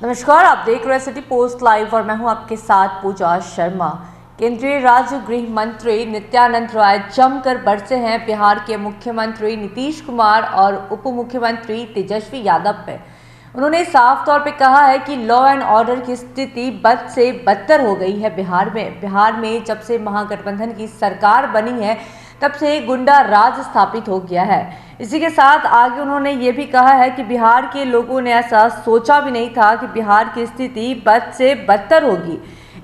नमस्कार, आप देख रहे हैं सिटी पोस्ट लाइव और मैं हूं आपके साथ पूजा शर्मा। केंद्रीय राज्य गृह मंत्री नित्यानंद राय जमकर बरसे हैं बिहार के मुख्यमंत्री नीतीश कुमार और उप मुख्यमंत्री तेजस्वी यादव पे। उन्होंने साफ तौर पे कहा है कि लॉ एंड ऑर्डर की स्थिति बद से बदतर हो गई है बिहार में जब से महागठबंधन की सरकार बनी है तब से गुंडा राज स्थापित हो गया है। इसी के साथ आगे उन्होंने ये भी कहा है कि बिहार के लोगों ने ऐसा सोचा भी नहीं था कि बिहार की स्थिति बद से बदतर होगी।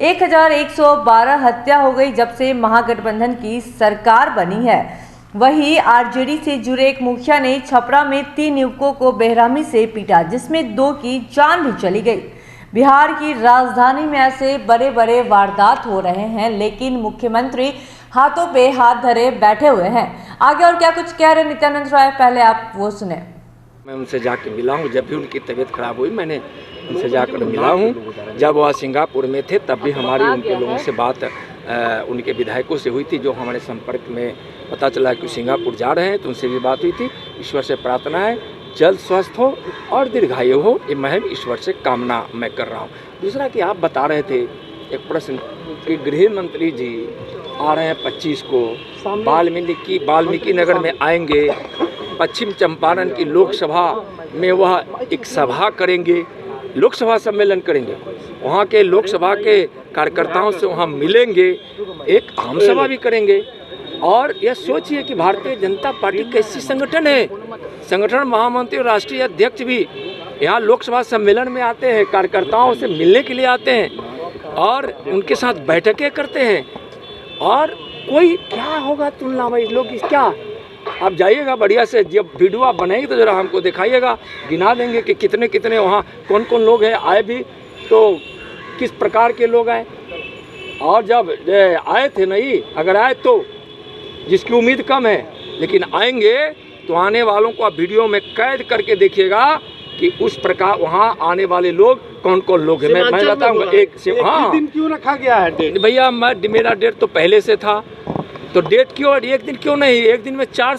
1112 हत्या हो गई जब से महागठबंधन की सरकार बनी है। वहीं आरजेडी से जुड़े एक मुखिया ने छपरा में 3 युवकों को बेरहमी से पीटा, जिसमें 2 की जान भी चली गई। बिहार की राजधानी में ऐसे बड़े बड़े वारदात हो रहे हैं, लेकिन मुख्यमंत्री हाथों पे हाथ धरे बैठे हुए हैं। आगे और क्या कुछ कह रहे नित्यानंद राय, पहले आप वो सुने। मैं उनसे जाके मिला हूँ, जब भी उनकी तबीयत खराब हुई मैंने उनसे जाकर मिला हूँ। जब वह सिंगापुर में थे तब भी हमारी उनके लोगों से बात उनके विधायकों से हुई थी, जो हमारे संपर्क में पता चला कि सिंगापुर जा रहे हैं, तो उनसे भी बात हुई थी। ईश्वर से प्रार्थना है जल्द स्वस्थ हो और दीर्घायु हो, ये मैं ईश्वर से कामना मैं कर रहा हूँ। दूसरा कि आप बता रहे थे एक प्रश्न कि गृह मंत्री जी आ रहे हैं 25 को, वाल्मीकि नगर में आएंगे, पश्चिम चंपारण की लोकसभा में वह एक सभा करेंगे, लोकसभा सम्मेलन करेंगे, वहाँ के लोकसभा के कार्यकर्ताओं से वहाँ मिलेंगे, एक आम सभा भी करेंगे। और यह सोचिए कि भारतीय जनता पार्टी कैसी संगठन है, संगठन महामंत्री और राष्ट्रीय अध्यक्ष भी यहाँ लोकसभा सम्मेलन में आते हैं, कार्यकर्ताओं से मिलने के लिए आते हैं और उनके साथ बैठकें करते हैं। और कोई क्या होगा तुलना में इस लोग की, क्या आप जाइएगा बढ़िया से, जब वीडियो आप बनाएंगे तो ज़रा हमको दिखाइएगा, गिना देंगे कि कितने कितने वहाँ कौन कौन लोग हैं, आए भी तो किस प्रकार के लोग आए। और जब आए थे नहीं, अगर आए तो जिसकी उम्मीद कम है, लेकिन आएंगे तो आने वालों को आप वीडियो में कैद करके देखिएगा कि उस प्रकार वहाँ आने वाले लोग कौन कौन लोग हैं। मैं बताऊंगा एक दिन क्यों रखा गया है डेट? भैया मेरा डेट तो पहले से था, तो डेट क्यों एक दिन क्यों नहीं? एक दिन में 4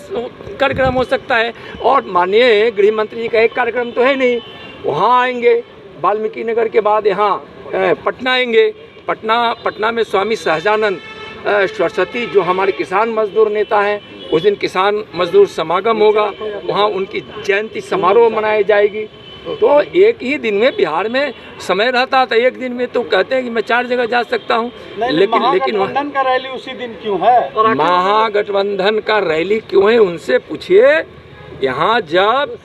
कार्यक्रम हो सकता है। और माननीय गृह मंत्री जी का एक कार्यक्रम तो है नहीं, वहाँ आएंगे, वाल्मीकि नगर के बाद यहाँ पटना आएंगे। पटना में स्वामी सहजानंद सरस्वती जो हमारे किसान मजदूर नेता हैं, उस दिन किसान मजदूर समागम होगा, वहाँ उनकी जयंती समारोह मनाई जाएगी। तो एक ही दिन में बिहार में समय रहता था, एक दिन में तो कहते हैं कि मैं 4 जगह जा सकता हूँ। लेकिन महागठबंधन का रैली उसी दिन क्यों है? महागठबंधन का रैली क्यों है उनसे पूछिए। यहाँ जब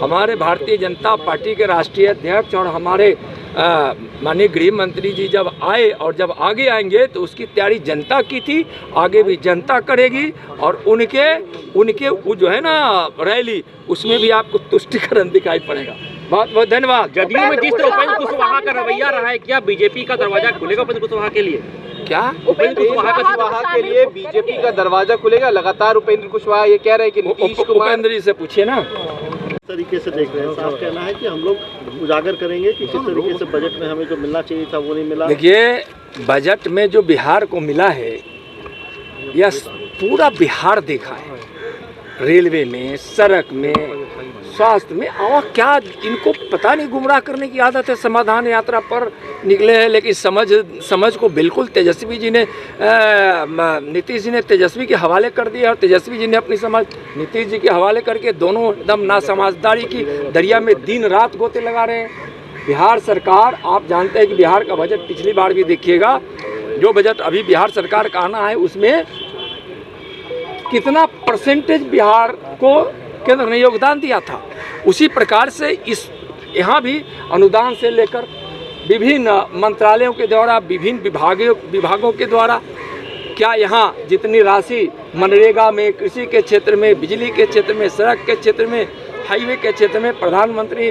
हमारे भारतीय जनता पार्टी के राष्ट्रीय अध्यक्ष और हमारे माननीय गृह मंत्री जी जब आए और जब आगे आएंगे तो उसकी तैयारी जनता की थी, आगे भी जनता करेगी। और उनके वो जो है ना रैली, उसमें भी आपको तुष्टिकरण दिखाई पड़ेगा। बहुत बहुत धन्यवाद। जदयू में जिस तरह उपेंद्र कुशवाहा का रवैया रहा है, क्या बीजेपी का दरवाजा खुलेगा उपेंद्र कुशवाहा के लिए? क्या उपेंद्र कुशवाहा के लिए बीजेपी का दरवाजा खुलेगा? लगातार उपेंद्र कुशवाहा ये कह रहे हैं कि नीतीश कुमार, उपेंद्र जी से पूछिए ना। तरीके से देख रहे हैं, साफ कहना है कि हम लोग उजागर करेंगे कि किस तरीके से बजट में हमें जो मिलना चाहिए था वो नहीं मिला। देखिए, बजट में जो बिहार को मिला है, यह पूरा बिहार देखा है, रेलवे में, सड़क में, स्वास्थ्य में। और क्या इनको पता नहीं, गुमराह करने की आदत है। समाधान यात्रा पर निकले हैं, लेकिन समझ को बिल्कुल तेजस्वी जी ने, नीतीश जी ने तेजस्वी के हवाले कर दिया और तेजस्वी जी ने अपनी समझ नीतीश जी के हवाले करके दोनों एकदम नासमझदारी की दरिया में दिन रात गोते लगा रहे हैं। बिहार सरकार, आप जानते हैं कि बिहार का बजट पिछली बार भी देखिएगा, जो बजट अभी बिहार सरकार का आना है उसमें कितना परसेंटेज बिहार को केंद्र ने योगदान दिया था। उसी प्रकार से यहाँ भी अनुदान से लेकर विभिन्न मंत्रालयों के द्वारा, विभिन्न विभागों के द्वारा, क्या यहाँ जितनी राशि मनरेगा में, कृषि के क्षेत्र में, बिजली के क्षेत्र में, सड़क के क्षेत्र में, हाईवे के क्षेत्र में, प्रधानमंत्री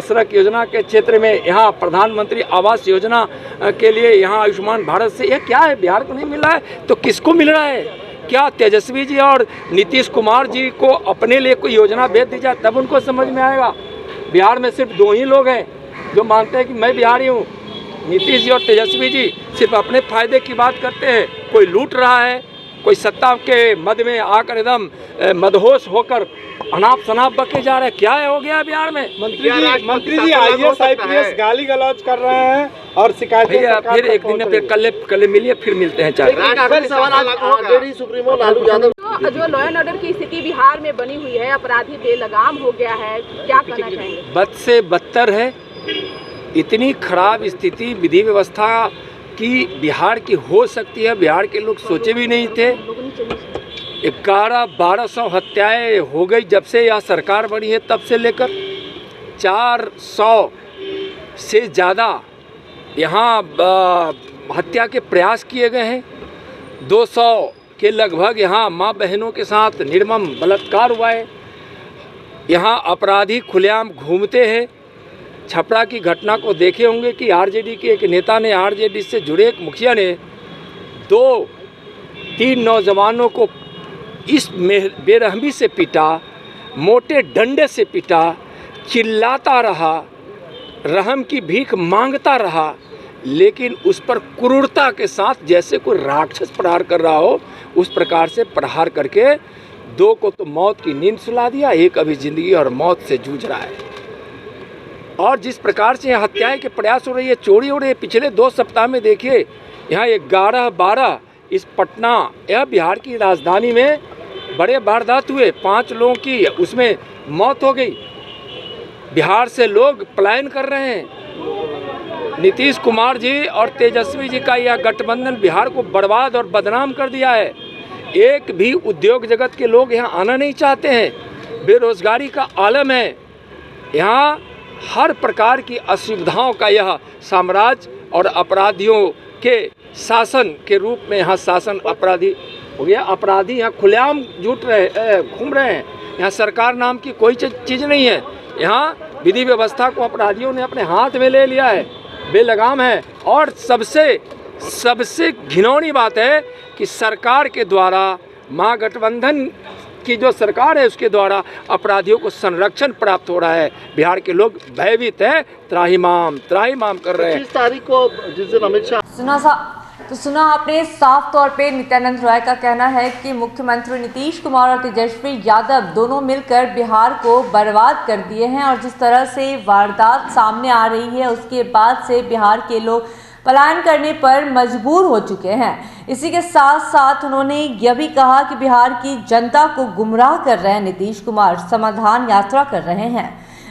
सड़क योजना के क्षेत्र में, यहाँ प्रधानमंत्री आवास योजना के लिए, यहाँ आयुष्मान भारत से, यह क्या है? बिहार को नहीं मिल रहा है तो किसको मिल रहा है? क्या तेजस्वी जी और नीतीश कुमार जी को अपने लिए कोई योजना भेज दी जाए तब उनको समझ में आएगा? बिहार में सिर्फ 2 ही लोग हैं जो मानते हैं कि मैं बिहारी हूँ, नीतीश जी और तेजस्वी जी सिर्फ अपने फायदे की बात करते हैं। कोई लूट रहा है, कोई सत्ता के मद में आकर एकदम मदहोश होकर अनाप शनाप बके जा रहे हैं। क्या हो गया बिहार में? मंत्री जी IAS IPS गाली गलौज कर रहे हैं और शिकायतें भैया फिर एक दिन फिर कल मिलिए, फिर मिलते हैं चाय। सुप्रीमो लालू यादव, जो लॉ एंड ऑर्डर की स्थिति बिहार में बनी हुई है, अपराधी बेलगाम हो गया है, क्या कहना चाहेंगे? बद से बदतर है। इतनी खराब स्थिति विधि व्यवस्था की बिहार की हो सकती है, बिहार के लोग सोचे भी नहीं थे। 1100-1200 हत्याएं हो गई जब से यह सरकार बनी है, तब से लेकर 400 से ज़्यादा यहाँ हत्या के प्रयास किए गए हैं। 200 के लगभग यहाँ माँ बहनों के साथ निर्मम बलात्कार हुआ है। यहाँ अपराधी खुलेआम घूमते हैं। छपरा की घटना को देखे होंगे कि आरजेडी के एक नेता ने, आरजेडी से जुड़े एक मुखिया ने 2-3 नौजवानों को इस बेरहमी से पीटा, मोटे डंडे से पीटा, चिल्लाता रहा, रहम की भीख मांगता रहा, लेकिन उस पर क्रूरता के साथ जैसे कोई राक्षस प्रहार कर रहा हो उस प्रकार से प्रहार करके 2 को तो मौत की नींद सुला दिया, एक अभी जिंदगी और मौत से जूझ रहा है। और जिस प्रकार से हत्याएं के प्रयास हो रही है, चोरी हो रही है, पिछले 2 सप्ताह में देखिए यहाँ 11-12 इस पटना, यह बिहार की राजधानी में बड़े वारदात हुए, 5 लोगों की उसमें मौत हो गई। बिहार से लोग पलायन कर रहे हैं। नीतीश कुमार जी और तेजस्वी जी का यह गठबंधन बिहार को बर्बाद और बदनाम कर दिया है। एक भी उद्योग जगत के लोग यहाँ आना नहीं चाहते हैं। बेरोजगारी का आलम है। यहाँ हर प्रकार की असुविधाओं का यह साम्राज्य और अपराधियों के शासन के रूप में यहाँ शासन अपराधी हो गया। अपराधी यहाँ खुलेआम घूम रहे हैं। यहाँ सरकार नाम की कोई चीज़ नहीं है। यहाँ विधि व्यवस्था को अपराधियों ने अपने हाथ में ले लिया है, बेलगाम है। और सबसे घिनौनी बात है कि सरकार के द्वारा, महागठबंधन की जो सरकार है उसके द्वारा अपराधियों को संरक्षण प्राप्त हो रहा है। बिहार के लोग भयभीत हैं, त्राहिमाम कर रहे हैं। 25 तारीख को जिस दिन अमित शाह सुना आपने साफ तौर पे नित्यानंद राय का कहना है कि मुख्यमंत्री नीतीश कुमार और तेजस्वी यादव दोनों मिलकर बिहार को बर्बाद कर दिए हैं। और जिस तरह से वारदात सामने आ रही है उसके बाद से बिहार के लोग पलायन करने पर मजबूर हो चुके हैं। इसी के साथ साथ उन्होंने यह भी कहा कि बिहार की जनता को गुमराह कर रहे हैं नीतीश कुमार, समाधान यात्रा कर रहे हैं।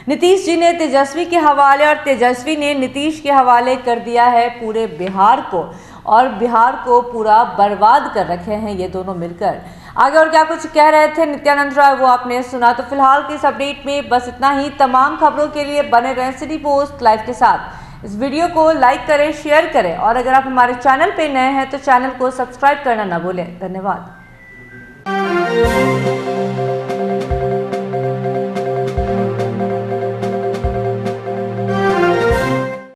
नीतीश जी ने तेजस्वी के हवाले और तेजस्वी ने नीतीश के हवाले कर दिया है पूरे बिहार को, और बिहार को पूरा बर्बाद कर रखे हैं ये दोनों मिलकर। आगे और क्या कुछ कह रहे थे नित्यानंद राय वो आपने सुना। तो फिलहाल के इस अपडेट में बस इतना ही। तमाम खबरों के लिए बने रहें सिटी पोस्ट लाइव के साथ। इस वीडियो को लाइक करें, शेयर करें, और अगर आप हमारे चैनल पे नए हैं तो चैनल को सब्सक्राइब करना ना भूलें। धन्यवाद।